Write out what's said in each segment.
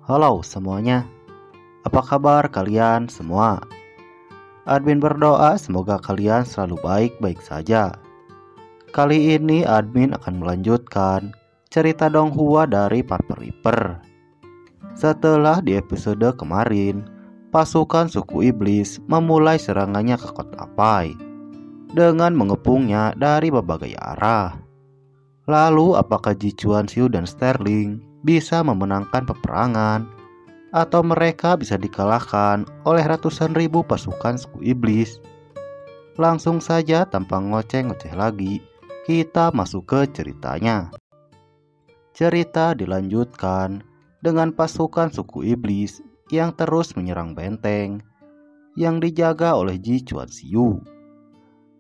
Halo semuanya, apa kabar kalian semua? Admin berdoa semoga kalian selalu baik-baik saja. Kali ini admin akan melanjutkan cerita Donghua dari Parper Reaper. Setelah di episode kemarin, pasukan suku iblis memulai serangannya ke kota Pai dengan mengepungnya dari berbagai arah. Lalu apakah Ji Chuan Xiu dan Sterling bisa memenangkan peperangan, atau mereka bisa dikalahkan oleh ratusan ribu pasukan suku iblis? Langsung saja tanpa ngoceh-ngoceh lagi, kita masuk ke ceritanya. Cerita dilanjutkan dengan pasukan suku iblis yang terus menyerang benteng yang dijaga oleh Ji Chuan Xiu.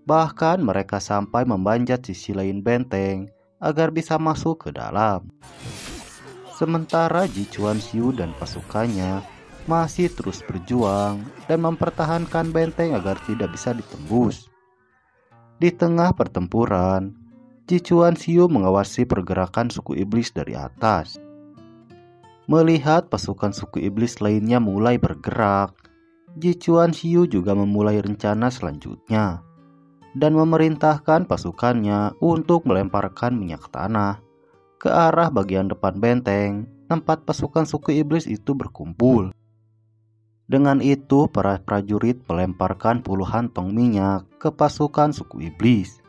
Bahkan mereka sampai memanjat sisi lain benteng agar bisa masuk ke dalam. Sementara Ji Chuan Xiu dan pasukannya masih terus berjuang dan mempertahankan benteng agar tidak bisa ditembus. Di tengah pertempuran, Ji Chuan Xiu mengawasi pergerakan suku iblis dari atas. Melihat pasukan suku iblis lainnya mulai bergerak, Ji Chuan Xiu juga memulai rencana selanjutnya dan memerintahkan pasukannya untuk melemparkan minyak tanah ke arah bagian depan benteng tempat pasukan suku iblis itu berkumpul. Dengan itu, para prajurit melemparkan puluhan tong minyak ke pasukan suku iblis.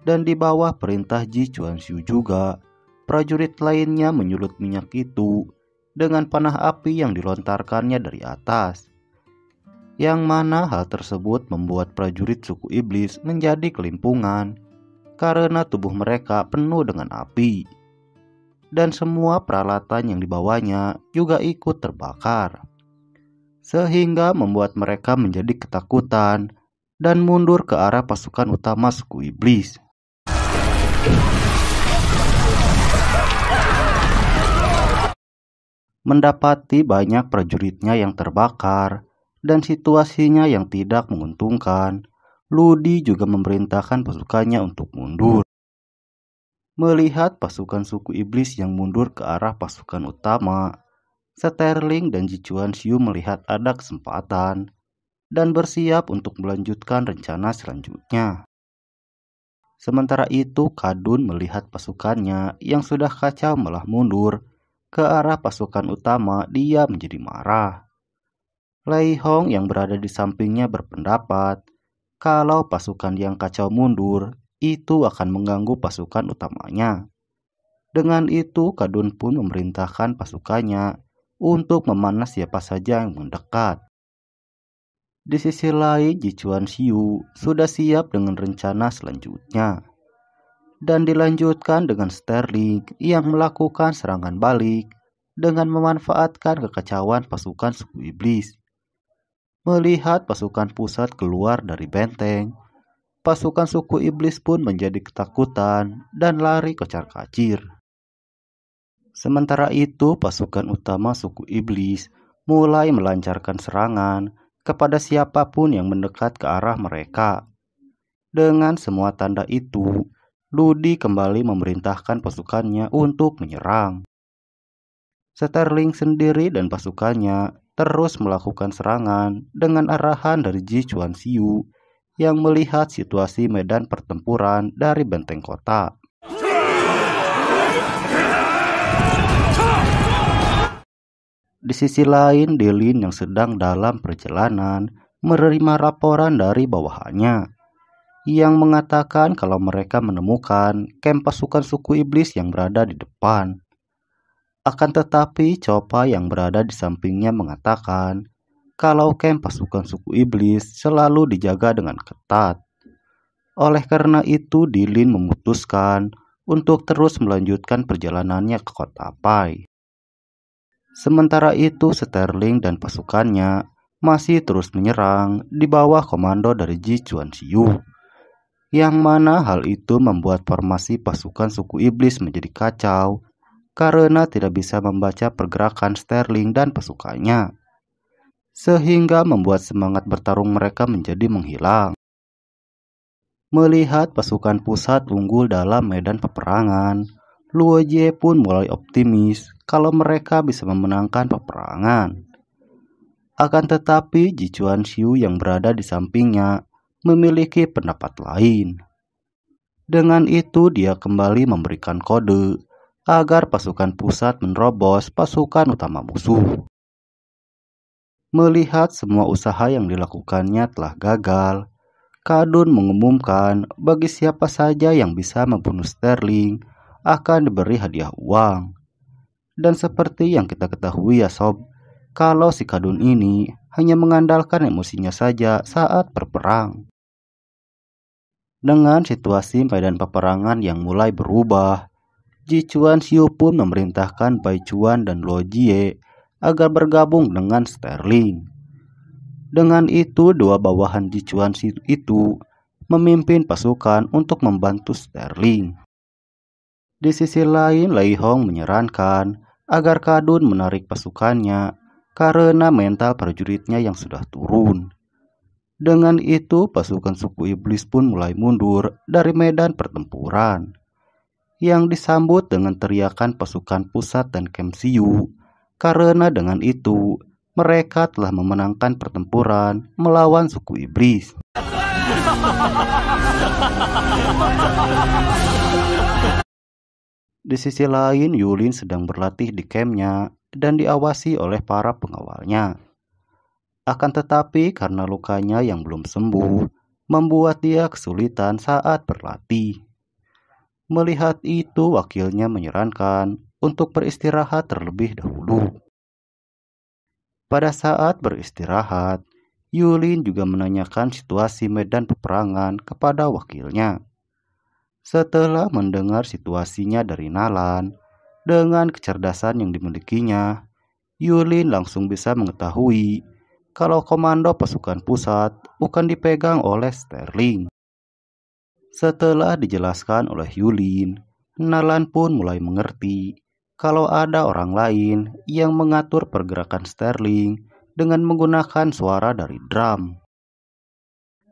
Dan di bawah perintah Ji Chuan Xiu juga, prajurit lainnya menyulut minyak itu dengan panah api yang dilontarkannya dari atas. Yang mana hal tersebut membuat prajurit suku iblis menjadi kelimpungan karena tubuh mereka penuh dengan api. Dan semua peralatan yang dibawanya juga ikut terbakar, sehingga membuat mereka menjadi ketakutan dan mundur ke arah pasukan utama suku iblis. Mendapati banyak prajuritnya yang terbakar dan situasinya yang tidak menguntungkan, Ludi juga memerintahkan pasukannya untuk mundur. Melihat pasukan suku iblis yang mundur ke arah pasukan utama, Sterling dan Ji Chuan Xiu melihat ada kesempatan dan bersiap untuk melanjutkan rencana selanjutnya. Sementara itu, Kadun melihat pasukannya yang sudah kacau malah mundur ke arah pasukan utama. Dia menjadi marah. Lei Hong yang berada di sampingnya berpendapat kalau pasukan yang kacau mundur itu akan mengganggu pasukan utamanya. Dengan itu, Kadun pun memerintahkan pasukannya untuk memanas siapa saja yang mendekat. Di sisi lain, Ji Chuan Xiu sudah siap dengan rencana selanjutnya. Dan dilanjutkan dengan Sterling yang melakukan serangan balik dengan memanfaatkan kekacauan pasukan suku iblis. Melihat pasukan pusat keluar dari benteng, pasukan suku iblis pun menjadi ketakutan dan lari kocar-kacir. Sementara itu, pasukan utama suku iblis mulai melancarkan serangan kepada siapapun yang mendekat ke arah mereka. Dengan semua tanda itu, Ludi kembali memerintahkan pasukannya untuk menyerang. Sterling sendiri dan pasukannya terus melakukan serangan dengan arahan dari Ji Chuan Xiu yang melihat situasi medan pertempuran dari benteng kota. Di sisi lain, Delin yang sedang dalam perjalanan menerima laporan dari bawahannya yang mengatakan kalau mereka menemukan kamp pasukan suku iblis yang berada di depan. Akan tetapi, Chopa yang berada di sampingnya mengatakan kalau kamp pasukan suku iblis selalu dijaga dengan ketat. Oleh karena itu, Delin memutuskan untuk terus melanjutkan perjalanannya ke kota Pai. Sementara itu, Sterling dan pasukannya masih terus menyerang di bawah komando dari Ji Chuan Xiu. Yang mana hal itu membuat formasi pasukan suku iblis menjadi kacau karena tidak bisa membaca pergerakan Sterling dan pasukannya, sehingga membuat semangat bertarung mereka menjadi menghilang. Melihat pasukan pusat unggul dalam medan peperangan, Luo Jie pun mulai optimis kalau mereka bisa memenangkan peperangan. Akan tetapi Ji Chuanxiu yang berada di sampingnya memiliki pendapat lain. Dengan itu dia kembali memberikan kode agar pasukan pusat menerobos pasukan utama musuh. Melihat semua usaha yang dilakukannya telah gagal, Kadun mengumumkan bagi siapa saja yang bisa membunuh Sterling akan diberi hadiah uang. Dan seperti yang kita ketahui ya sob, kalau si Kadun ini hanya mengandalkan emosinya saja saat berperang. Dengan situasi medan peperangan yang mulai berubah, Ji Chuanxiu pun memerintahkan Bai Chuan dan Luo Jie agar bergabung dengan Sterling. Dengan itu, dua bawahan Ji Chuanxiu itu memimpin pasukan untuk membantu Sterling. Di sisi lain, Lei Hong menyarankan agar Kadun menarik pasukannya karena mental prajuritnya yang sudah turun. Dengan itu, pasukan suku iblis pun mulai mundur dari medan pertempuran, yang disambut dengan teriakan pasukan pusat dan Kemsiu, karena dengan itu mereka telah memenangkan pertempuran melawan suku iblis. Di sisi lain, Yulin sedang berlatih di kampnya dan diawasi oleh para pengawalnya. Akan tetapi karena lukanya yang belum sembuh, membuat dia kesulitan saat berlatih. Melihat itu, wakilnya menyarankan untuk beristirahat terlebih dahulu. Pada saat beristirahat, Yulin juga menanyakan situasi medan peperangan kepada wakilnya. Setelah mendengar situasinya dari Nalan, dengan kecerdasan yang dimilikinya, Yulin langsung bisa mengetahui kalau komando pasukan pusat bukan dipegang oleh Sterling. Setelah dijelaskan oleh Yulin, Nalan pun mulai mengerti kalau ada orang lain yang mengatur pergerakan Sterling dengan menggunakan suara dari drum.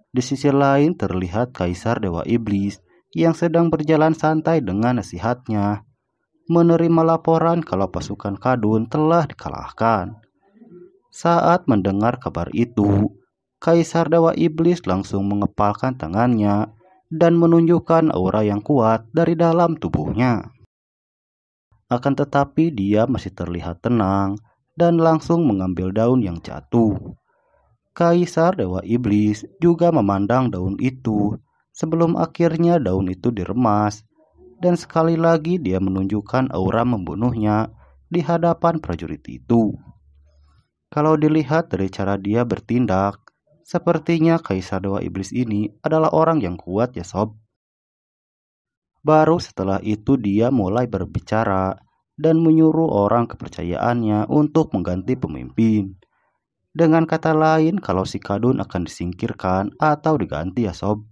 Di sisi lain terlihat Kaisar Dewa Iblis yang sedang berjalan santai dengan nasihatnya, menerima laporan kalau pasukan Kadun telah dikalahkan. Saat mendengar kabar itu, Kaisar Dewa Iblis langsung mengepalkan tangannya dan menunjukkan aura yang kuat dari dalam tubuhnya. Akan tetapi dia masih terlihat tenang dan langsung mengambil daun yang jatuh. Kaisar Dewa Iblis juga memandang daun itu sebelum akhirnya daun itu diremas, dan sekali lagi dia menunjukkan aura membunuhnya di hadapan prajurit itu. Kalau dilihat dari cara dia bertindak, sepertinya Kaisar Dewa Iblis ini adalah orang yang kuat ya sob. Baru setelah itu dia mulai berbicara dan menyuruh orang kepercayaannya untuk mengganti pemimpin. Dengan kata lain, kalau si Kadun akan disingkirkan atau diganti ya sob.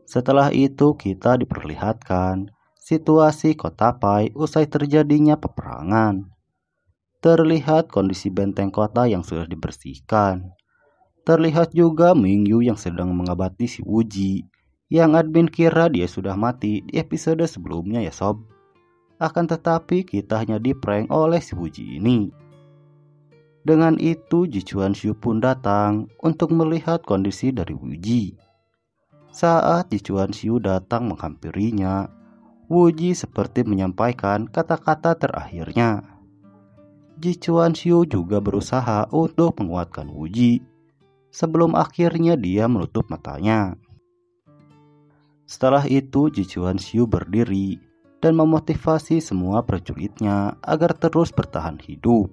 Setelah itu kita diperlihatkan situasi kota Pai usai terjadinya peperangan. Terlihat kondisi benteng kota yang sudah dibersihkan. Terlihat juga Mingyu yang sedang mengobati si Wuji, yang admin kira dia sudah mati di episode sebelumnya ya sob. Akan tetapi kita hanya diprank oleh si Wuji ini. Dengan itu Ji Chuanxiu pun datang untuk melihat kondisi dari Wuji. Saat Ji Chuanxiu datang menghampirinya, Wuji seperti menyampaikan kata-kata terakhirnya. Ji Chuanxiu juga berusaha untuk menguatkan Wuji sebelum akhirnya dia menutup matanya. Setelah itu Ji Chuanxiu berdiri dan memotivasi semua prajuritnya agar terus bertahan hidup.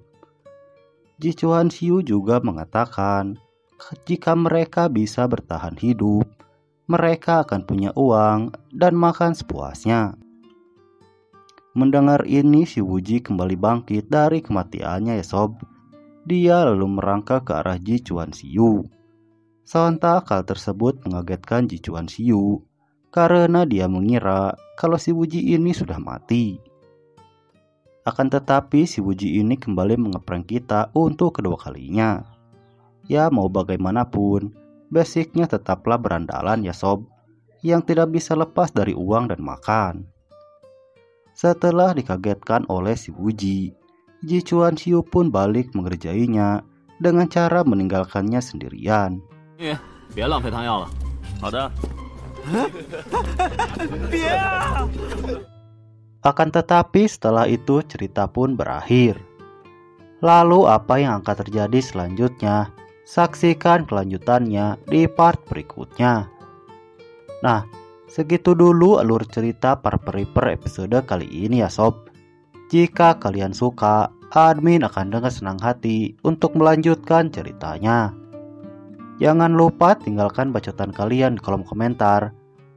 Ji Chuanxiu juga mengatakan jika mereka bisa bertahan hidup, mereka akan punya uang dan makan sepuasnya. Mendengar ini si Wuji kembali bangkit dari kematiannya ya sob. Dia lalu merangkak ke arah Ji Chuanxiu. Sontak hal tersebut mengagetkan Ji Chuanxiu karena dia mengira kalau si Wuji ini sudah mati. Akan tetapi si Wuji ini kembali mengeprank kita untuk kedua kalinya. Ya mau bagaimanapun, basicnya tetaplah berandalan ya sob, yang tidak bisa lepas dari uang dan makan. Setelah dikagetkan oleh si Wuji, Ji Chuan Xiu pun balik mengerjainya dengan cara meninggalkannya sendirian. 别浪费汤药了。好的。别啊！ Akan tetapi setelah itu cerita pun berakhir. Lalu apa yang akan terjadi selanjutnya? Saksikan kelanjutannya di part berikutnya. Nah, segitu dulu alur cerita Parperiper episode kali ini ya sob. Jika kalian suka, admin akan dengan senang hati untuk melanjutkan ceritanya. Jangan lupa tinggalkan bacotan kalian di kolom komentar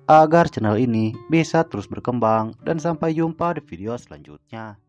agar channel ini bisa terus berkembang, dan sampai jumpa di video selanjutnya.